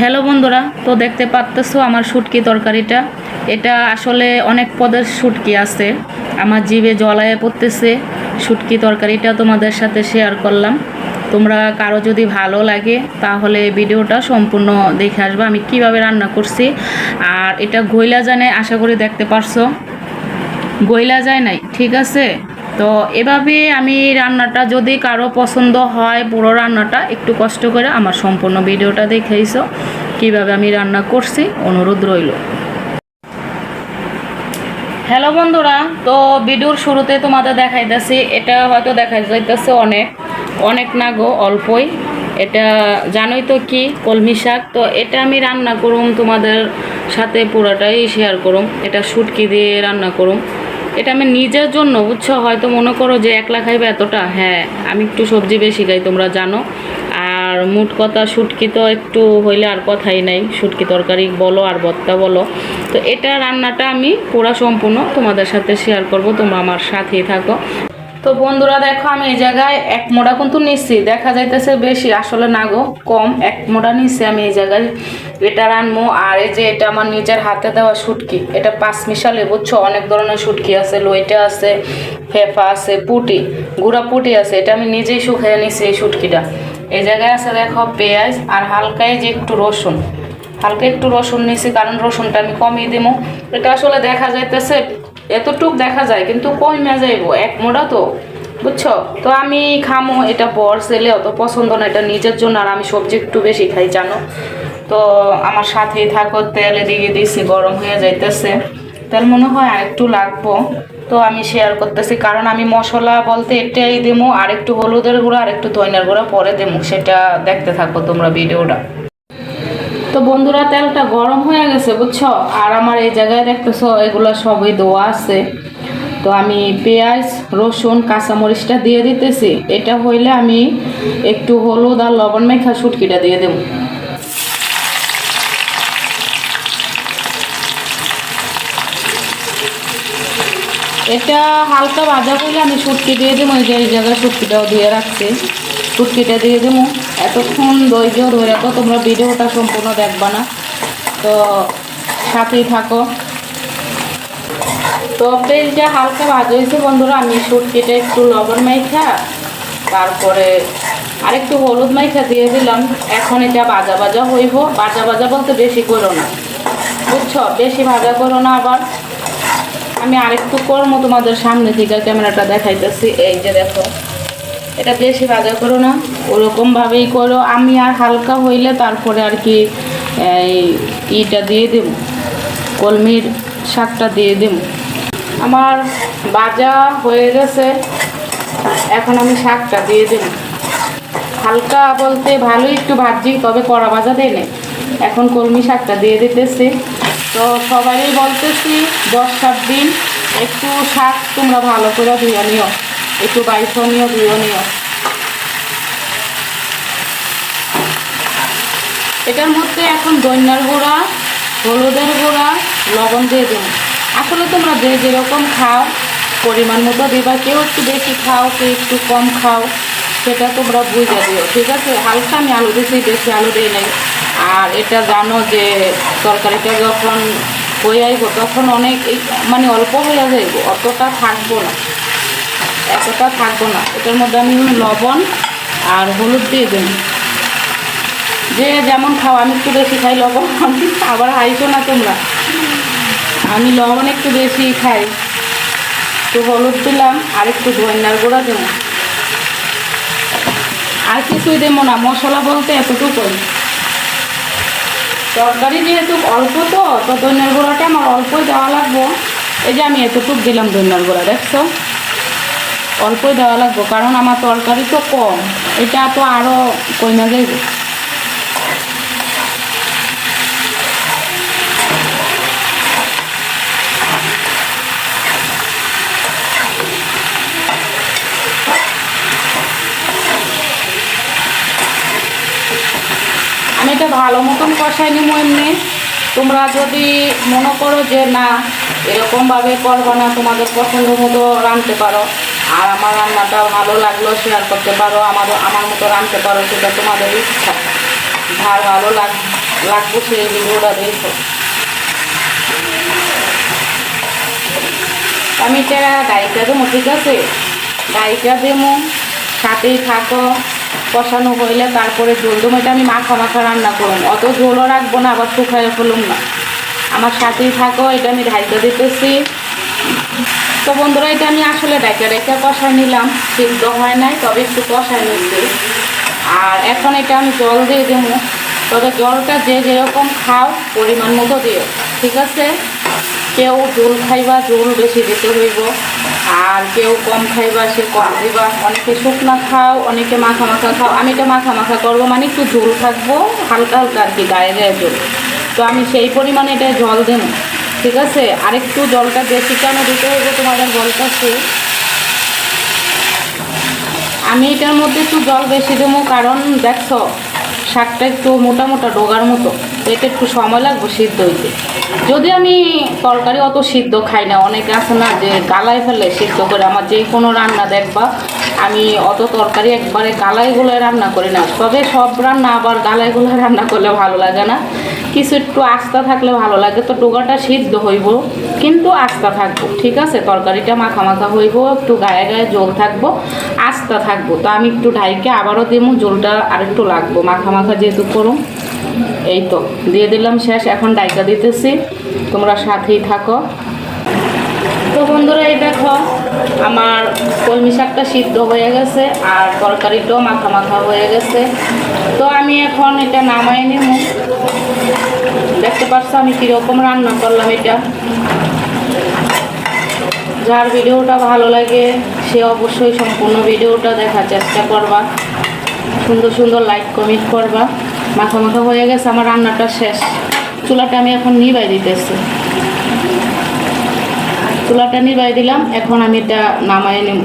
Hello বন্ধুরা, তো দেখতে পাচ্তেছো আমার শুটকি তরকারিটা। এটা আসলে অনেক পদের শুটকি আছে, আমার জিভে জলায়ে পড়তেছে। শুটকি তরকারিটা তোমাদের সাথে শেয়ার করলাম। তোমরা কারো যদি ভালো লাগে তাহলে ভিডিওটা সম্পূর্ণ দেখে আসবে আমি কিভাবে রান্না করছি। আর এটা গইলা জানে, আশা করি দেখতে পারছো গইলা যায় নাই, ঠিক আছে। তো এভাবে আমি রান্নাটা যদি কারো পছন্দ হয়, পুরো রান্নাটা একটু কষ্ট করে আমার সম্পূর্ণ ভিডিওটা দেখাইছো কিভাবে আমি রান্না করছি, অনুরোধ রইল। হ্যালো বন্ধুরা, তো ভিডিওর শুরুতে তোমাদের দেখাইতেছি, এটা হয়তো দেখা যাইতেছে অনেক অনেক না গো, অল্পই। এটা জানোই তো কি কলমি শাক, তো এটা আমি রান্না করুম তোমাদের সাথে পুরোটাই শেয়ার করুম। এটা শুটকি দিয়ে রান্না করুম। এটা আমি নিজের জন্য, বুঝছো, হয়তো মনে করো যে একলা খাইবে এতটা, হ্যাঁ আমি একটু সবজি বেশি খাই তোমরা জানো। আর মোট কথা শুটকি তো একটু হইলে আর কথাই নাই, শুটকি তরকারি বলো আর ভর্তা বলো। তো এটা রান্নাটা আমি পুরো সম্পূর্ণ তোমাদের সাথে শেয়ার করব, তোমরা আমার সাথেই থাকো। তো বন্ধুরা দেখো, আমি এই জায়গায় এক মোড়া কিন্তু নিচ্ছি, দেখা যাইতেছে বেশি, আসলে না গো কম, এক মোড়া নিচ্ছি আমি এই জায়গায়। এটা রানবো। আর এই যে এটা আমার নিজের হাতে দেওয়া শুটকি, এটা পাঁচ মিশালে, বুঝছো, অনেক ধরনের শুটকি আছে, লইটা আছে, ফেফা আছে, পুটি, গুঁড়া পুটি আছে। এটা আমি নিজেই শুকিয়ে নিচ্ছি এই শুটকিটা। এই জায়গায় আছে দেখো পেঁয়াজ আর হালকা যে একটু রসুন, হালকা একটু রসুন নিছি, কারণ রসুনটা আমি কমিয়ে দিব। এটা আসলে দেখা যাইতেছে এতটুক দেখা যায়, কিন্তু কমে যাইব এক মোড়া তো, বুঝছো। তো আমি খামো, এটা বর ছেলে অত পছন্দ না, এটা নিজের জন্য, আর আমি সবজি একটু বেশি খাই জানো। তো আমার সাথেই থাকো, তেলে দিয়ে দিয়েছি, গরম হয়ে যাইতেছে, তেল মনে হয় আর একটু লাগবো। তো আমি শেয়ার করতেছি, কারণ আমি মশলা বলতে এটাই দেবো, আর একটু হলুদের গুঁড়া আর একটু ধনিয়ার গুঁড়া পরে দেবো, সেটা দেখতে থাকো তোমরা ভিডিওটা। তো বন্ধুরা তেলটা গরম হয়ে গেছে, বুঝছো। আর আমার এই জায়গায় দেখতেছো এগুলো সবই দেওয়া আছে। তো আমি পেঁয়াজ রসুন কাঁচামরিচটা দিয়ে দিতেছি। এটা হইলে আমি একটু হলুদ আর লবণ মেখা শুটকিটা দিয়ে দেব। এটা হালকা ভাজা করলে আমি শুটকি দিয়ে দেবো, এই যে এই জায়গায় শুটকিটাও দিয়ে রাখছি, শুটকিটা দিয়ে দেবো। এতক্ষণ ধৈর্য ধরে রাখো, তোমরা ভিডিওটা সম্পূর্ণ দেখবা না, তো সাথেই থাকো। তো তেলটা হালকা ভাজা হয়েছে বন্ধুরা, আমি শুটকিটা একটু লবণ মাইখা তারপরে আরেকটু হলুদ মাইখা দিয়ে দিলাম। এখন এটা ভাজা ভাজা হইব, ভাজা ভাজা বলতে বেশি করো না, বুঝছো, বেশি ভাজা করো না। আবার আমি আরেকটু করবো তোমাদের সামনে থেকে ক্যামেরাটা দেখাইতেছি, এই যে দেখো, এটা বেশি ভাজা করো না, ওরকমভাবেই করো। আমি আর হালকা হইলে তারপরে আর কি এই ইটা দিয়ে দেব, কলমির শাকটা দিয়ে দেব। আমার ভাজা হয়ে গেছে, এখন আমি শাকটা দিয়ে দেব। হালকা বলতে ভালোই একটু ভাজি, তবে কড়া ভাজা দেয় না। এখন কলমি শাকটা দিয়ে দিতেছি। তো সবাই বলতেছি বর্ষার দিন একটু শাক তোমরা ভালো করে ধুয়ে নিও, একটু বাইশ নিও, ধুয়ে নিও। এটার মধ্যে এখন ধনিয়ার গুঁড়া, হলুদের গুঁড়া, লবণ দিয়ে দেবো। আসলে তোমরা যে যেরকম খাও পরিমাণ মতো দিবা, কেউ একটু বেশি খাও, কেউ একটু কম খাও, সেটা তোমরা বুঝে দিও, ঠিক আছে। হালকা আমি আলু দিয়েছি, বেশি আলু দিই নাই। আর এটা জানো যে তরকারিটা যখন হয়ে আইব তখন অনেক মানে অল্প হয়ে যাইব, অতটা থাকবো না, এতটা থাকবো না। এটার মধ্যে আমি লবণ আর হলুদ দিয়ে দেবো, যে যেমন খাও। আমি একটু বেশি খাই লবণ, আবার হাইছো না তোমরা, আমি লবণ একটু বেশি খাই। একটু হলুদ দিলাম আর একটু ধনিয়ার গুঁড়া দেবো, আর কিছুই দেবো না। মশলা বলতে এতটুকুই, তরকারি যেহেতু অল্প, তো ধনিয়ার গুঁড়াটা আমার অল্পই দেওয়া লাগবো। এই যে আমি এতটুকু দিলাম ধনিয়ার গুঁড়া, দেখছো, অল্পই দেওয়া লাগবো, কারণ আমার তরকারি তো কম, এটা তো আরও কমে যাইবে। আমি এটা ভালো মতন কষাই নিব। এমনি তোমরা যদি মনে করো যে না এরকমভাবে করবো না, তোমাদের পছন্দ মতো রাঁধতে পারো, আর আমার রান্নাটা ভালো লাগলো শেয়ার করতে পারো, আমার মতো রাঁধতে পারো, সেটা তোমাদের ইচ্ছা। ভালো লাগবো সেই ভিডিওটা দেখো। আমি এটা গাইটা দেবো, ঠিক আছে? গাইটা দেবো, সাথেই থাকো। কষানো হইলে তারপরে ঝোল দেবো। এটা আমি মাখা মাখা রান্না করুন, অত ঝোলও রাখবো না, আবার শুকায় ফেলুম না। আমার সাথেই থাকো। এটা আমি ঢাইকা দিতেছি। তো বন্ধুরা, এটা আমি আসলে ঢাইকা কষায় নিলাম, সিদ্ধ হয় নাই, তবে একটু কষায় নিচ্ছি। আর এখন এটা আমি জল দিয়ে দেবো। তবে জলটা যে যেরকম খাও পরিমাণ মতো দিও, ঠিক আছে? কেউ ঝোল খাইবা, ঝোল বেশি দিতে হইব। আর কেউ কম খাইবা, সে কম দিবা। অনেকে শুকনা খাও, অনেকে মাখা মাখা খাও। আমি এটা মাখা মাখা করবো, মানে একটু ঝোল থাকবো, হালকা হালকা আর কি, গায়ে গায়ে ঝোল। তো আমি সেই পরিমাণে এটা জল দেবো, ঠিক আছে? আরেকটু জলটা বেশি কেন দিতে হইব তোমাদের বলতেছি। আমি এটার মধ্যে একটু জল বেশি দেবো, কারণ দেখছো শাকটা একটু মোটা মোটা ডোগার মতো, এটা একটু সময় লাগবে সিদ্ধ হইতে। যদি আমি তরকারি অত সিদ্ধ খাই না, অনেকে আছে না যে গালায় ফেলে সিদ্ধ করে। আমার যে কোনো রান্না দেখবা আমি অত তরকারি একবারে গালায় গুলোয় রান্না করি না। তবে সব রান্না আবার গালায় গুলোয় রান্না করলে ভালো লাগে না, কিছু একটু আস্তা থাকলে ভালো লাগে। তো ডোগাটা সিদ্ধ হইব কিন্তু আস্তা থাকবো, ঠিক আছে? তরকারিটা মাখা মাখা হইব, একটু গায়ে গায়ে জল থাকবো, আস্তা থাকবো। তো আমি একটু ঢাইকে আবারও দেবো, জলটা আরেকটু লাগবো, মাখা মাখা যেহেতু করুন। এই তো দিয়ে দিলাম, শেষ। এখন ডাইকা দিতেছি, তোমরা সাথেই থাকো। তো বন্ধুরা, এই দেখো আমার কলমি শাকটা সিদ্ধ হয়ে গেছে, আর তরকারিটাও মাখা মাখা হয়ে গেছে। তো আমি এখন এটা নামাই নিব। দেখতে পাচ্ছ আমি কীরকম রান্না করলাম। এটা যার ভিডিওটা ভালো লাগে সে অবশ্যই সম্পূর্ণ ভিডিওটা দেখার চেষ্টা করবা, সুন্দর সুন্দর লাইক কমেন্ট করবা। মাখা মাখা হয়ে গেছে, আমার রান্নাটা শেষ। চুলাটা আমি এখন নিভাই দিতেছি, চুলাটা নিভাই দিলাম। এখন আমি এটা নামাই নেব।